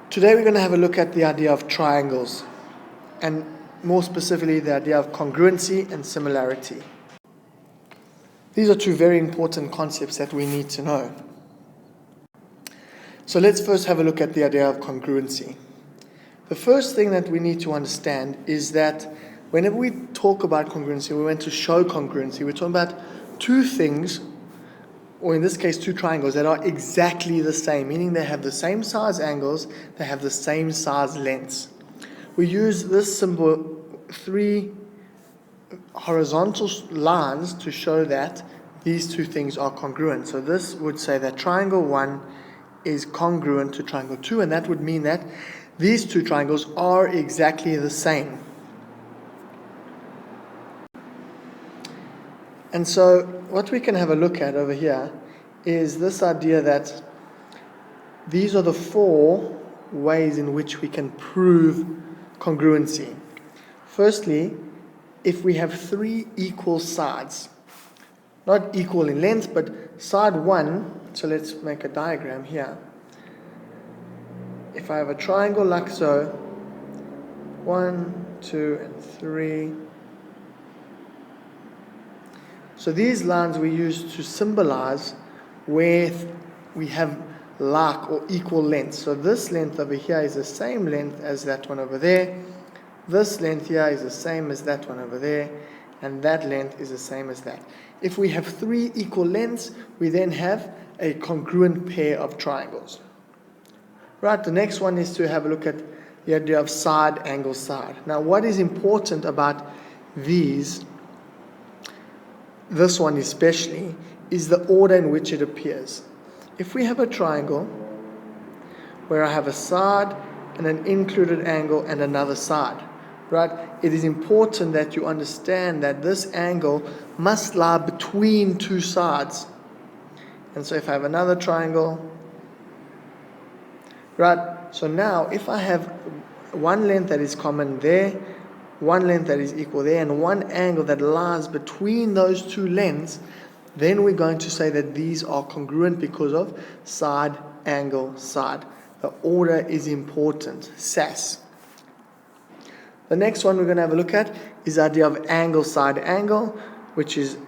Today we're going to have a look at the idea of triangles, and more specifically the idea of congruency and similarity. These are two very important concepts that we need to know. So let's first have a look at the idea of congruency. The first thing that we need to understand is that whenever we talk about congruency, we want to show congruency, we're talking about two things, or in this case two triangles, that are exactly the same, meaning they have the same size angles, they have the same size lengths. We use this symbol, three horizontal lines, to show that these two things are congruent. So this would say that triangle 1 is congruent to triangle 2, and that would mean that these two triangles are exactly the same. And so what we can have a look at over here is this idea that these are the four ways in which we can prove congruency. Firstly, if we have three equal sides, not equal in length, but side 1, so let's make a diagram here. If I have a triangle like so, 1, 2, and 3. So these lines we use to symbolize where we have like or equal length. So this length over here is the same length as that one over there. This length here is the same as that one over there. And that length is the same as that. If we have three equal lengths, we then have a congruent pair of triangles. Right, the next one is to have a look at the idea of side, angle, side. Now what is important about these, this one especially, is the order in which it appears. If we have a triangle where I have a side and an included angle and another side, right, it is important that you understand that this angle must lie between two sides. And so if I have another triangle, right, so now if I have one length that is common there, one length that is equal there, and one angle that lies between those two lengths, then we're going to say that these are congruent because of side, angle, side. The order is important, SAS. The next one we're going to have a look at is the idea of angle, side, angle, which is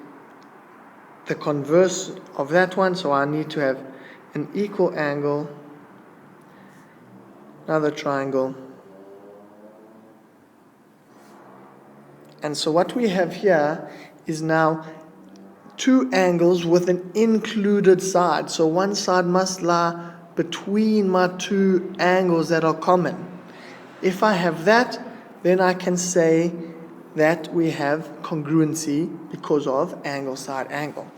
the converse of that one. So I need to have an equal angle, another triangle. And so what we have here is now two angles with an included side. So one side must lie between my two angles that are common. If I have that, then I can say that we have congruency because of angle, side, angle.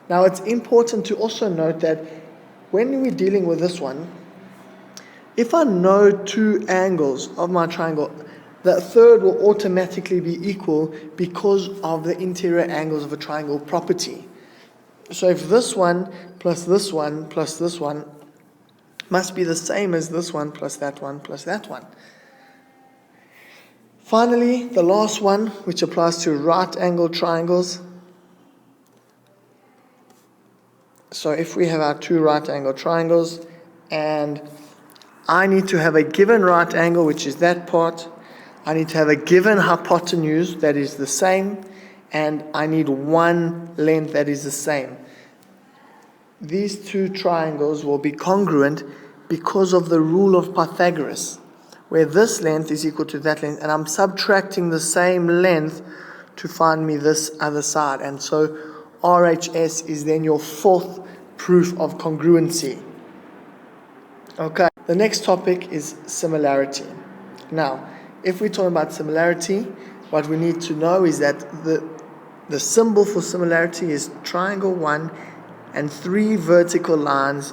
Now it's important to also note that when we're dealing with this one, if I know two angles of my triangle, the third will automatically be equal because of the interior angles of a triangle property. So if this one plus this one plus this one must be the same as this one plus that one plus that one. Finally, the last one, which applies to right angle triangles. So if we have our two right angle triangles, and I need to have a given right angle, which is that part, I need to have a given hypotenuse that is the same, and I need one length that is the same. These two triangles will be congruent because of the rule of Pythagoras, where this length is equal to that length, and I'm subtracting the same length to find me this other side. And so RHS is then your fourth proof of congruency. Okay, the next topic is similarity. Now, if we're talking about similarity, what we need to know is that the symbol for similarity is triangle 1, and 3 vertical lines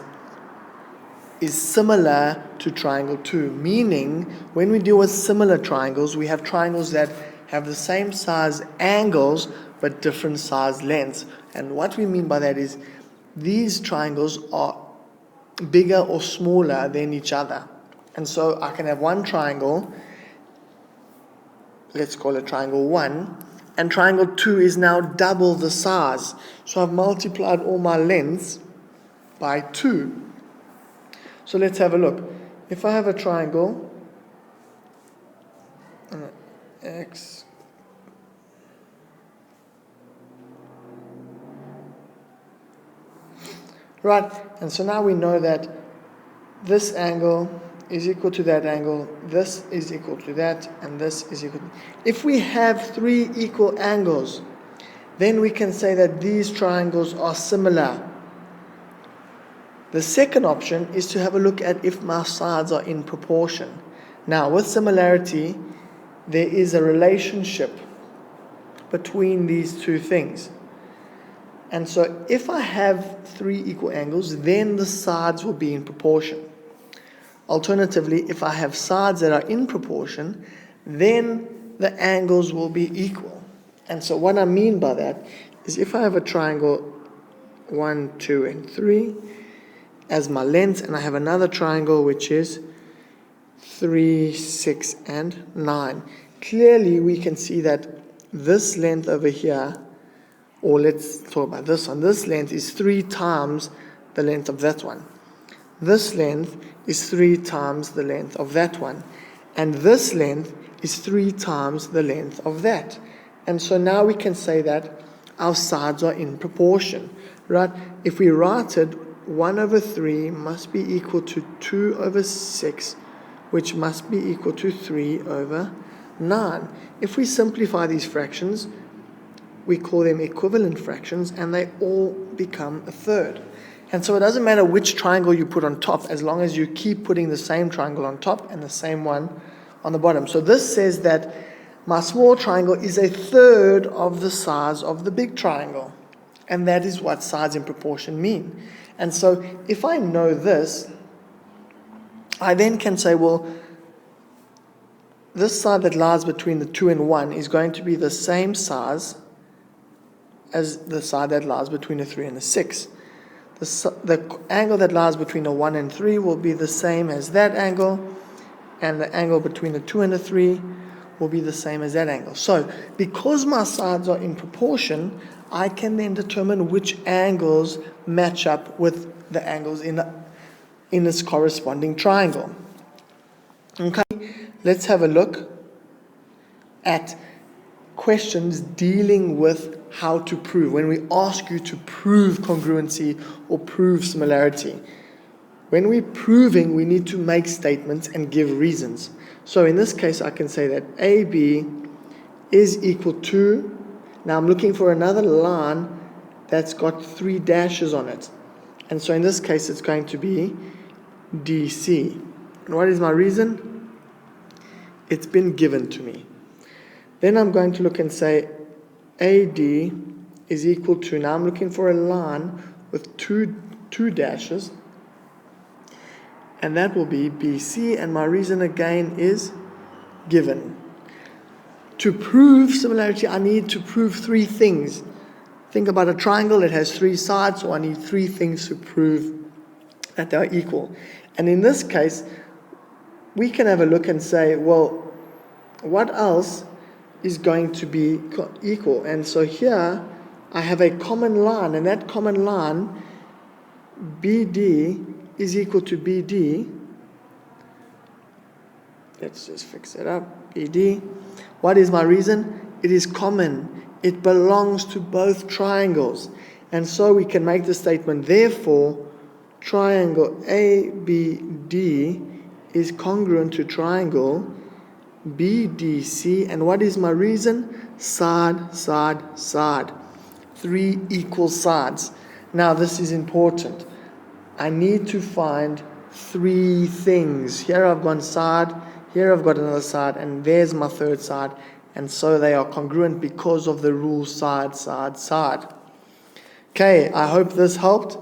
is similar to triangle 2, meaning when we deal with similar triangles, we have triangles that have the same size angles but different size lengths. And what we mean by that is these triangles are bigger or smaller than each other. And so I can have one triangle, let's call it triangle 1, and triangle 2 is now double the size. So I've multiplied all my lengths by 2. So let's have a look. if I have a triangle, x, right, and so now we know that this angle is equal to that angle, this is equal to that, and this is equal to... If we have three equal angles, then we can say that these triangles are similar. The second option is to have a look at if my sides are in proportion. Now, with similarity, there is a relationship between these two things. And so if I have three equal angles, then the sides will be in proportion. Alternatively, if I have sides that are in proportion, then the angles will be equal. And so what I mean by that is if I have a triangle 1, 2, and 3 as my lengths, and I have another triangle which is 3, 6, and 9. Clearly we can see that this length over here, or let's talk about this one, this length is 3 times the length of that one. This length is 3 times the length of that one. And this length is 3 times the length of that. And so now we can say that our sides are in proportion, right? If we write it, 1 over 3 must be equal to 2 over 6, which must be equal to 3 over 9. If we simplify these fractions, we call them equivalent fractions, and they all become a third. And so it doesn't matter which triangle you put on top, as long as you keep putting the same triangle on top and the same one on the bottom. So this says that my small triangle is a third of the size of the big triangle. And that is what sides in proportion mean. And so if I know this, I then can say, well, this side that lies between the 2 and 1 is going to be the same size as the side that lies between the 3 and the 6. The angle that lies between the 1 and 3 will be the same as that angle, and the angle between the 2 and the 3 will be the same as that angle. So, because my sides are in proportion, I can then determine which angles match up with the angles in this corresponding triangle. Okay, let's have a look at questions dealing with how to prove. When we ask you to prove congruency or prove similarity, when we're proving, we need to make statements and give reasons. So in this case, I can say that AB is equal to, now I'm looking for another line that's got 3 dashes on it. And so in this case, it's going to be DC. And what is my reason? It's been given to me. Then I'm going to look and say AD is equal to, now I'm looking for a line with two dashes, and that will be BC, and my reason again is given. To prove similarity, I need to prove 3 things. Think about a triangle, it has 3 sides, so I need 3 things to prove that they are equal. And in this case, we can have a look and say, well, what else is going to be equal? And so here I have a common line, and that common line, BD, is equal to BD. Let's just fix it up. BD. What is my reason? It is common. It belongs to both triangles. And so we can make the statement, therefore, triangle ABD is congruent to triangle BDC. And what is my reason? Side, side, side. 3 equal sides. Now this is important. I need to find 3 things. Here I've got side, here I've got another side, and there's my third side. And so they are congruent because of the rule side, side, side. Okay, I hope this helped.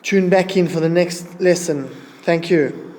Tune back in for the next lesson. Thank you.